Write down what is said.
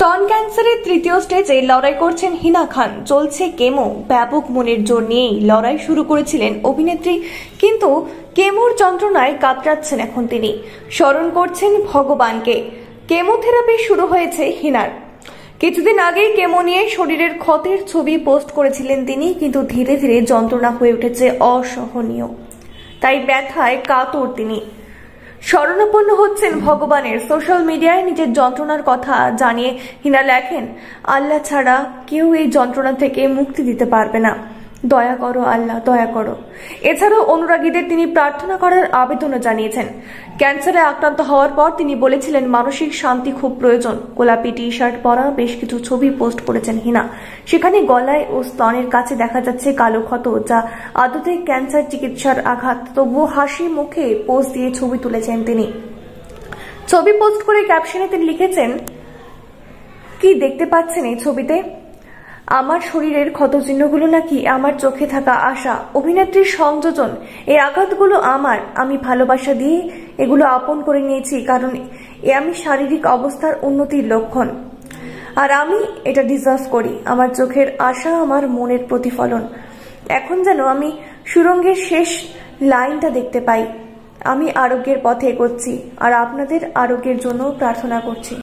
স্তন ক্যান্সারের তৃতীয় স্টেজে লড়াই করছেন হিনা খান। চলছে কেমো, ব্যাপক মনের জোর নিয়েই লড়াই শুরু করেছিলেন অভিনেত্রী, কিন্তু কেমোর যন্ত্রণায় কাতরাচ্ছেন এখন তিনি। স্মরণ করছেন ভগবানকে। কেমোথেরাপি শুরু হয়েছে হিনার। কিছুদিন আগেই কেমো নিয়ে শরীরের ক্ষতের ছবি পোস্ট করেছিলেন তিনি, কিন্তু ধীরে ধীরে যন্ত্রণা হয়ে উঠেছে অসহনীয়। তাই ব্যথায় কাতর তিনি। শরণাপন্ন হচ্ছেন ভগবানের। সোশ্যাল মিডিয়ায় নিজের যন্ত্রণার কথা জানিয়ে হিনা লেখেন, আল্লাহ ছাড়া কেউ এই যন্ত্রণা থেকে মুক্তি দিতে পারবে না, দয়া করো আল্লাহ, দয়া করো। এছাড়াও অনুরাগীদের তিনি প্রার্থনা করার আবেদনও জানিয়েছেন। ক্যান্সারে আক্রান্ত হওয়ার পর তিনি বলেছিলেন মানসিক শান্তি খুব প্রয়োজন। গোলাপি টি শার্ট পরা বেশ কিছু ছবি পোস্ট করেছেন হিনা। সেখানে গলায় ও স্তনের কাছে দেখা যাচ্ছে কালো ক্ষত, যা আদতে ক্যান্সার চিকিৎসার আঘাত। তবুও হাসি মুখে পোস্ট দিয়ে ছবি তুলেছেন তিনি। ছবি পোস্ট করে ক্যাপশনে তিনি লিখেছেন, কি দেখতে পাচ্ছেন এই ছবিতে? আমার শরীরের ক্ষতচিহ্নগুলো নাকি আমার চোখে থাকা আশা। অভিনেত্রীর সংযোজন, এই আঘাতগুলো আমার। আমি ভালোবাসা দিয়ে এগুলো আপন করে নিয়েছি, কারণ আমি শারীরিক অবস্থার উন্নতির লক্ষণ, আর আমি এটা ডিজার্ভ করি। আমার চোখের আশা আমার মনের প্রতিফলন। এখন যেন আমি সুড়ঙ্গের শেষ লাইনটা দেখতে পাই। আমি আরোগ্যের পথে এগোচ্ছি, আর আপনাদের আরোগ্যের জন্য প্রার্থনা করছি।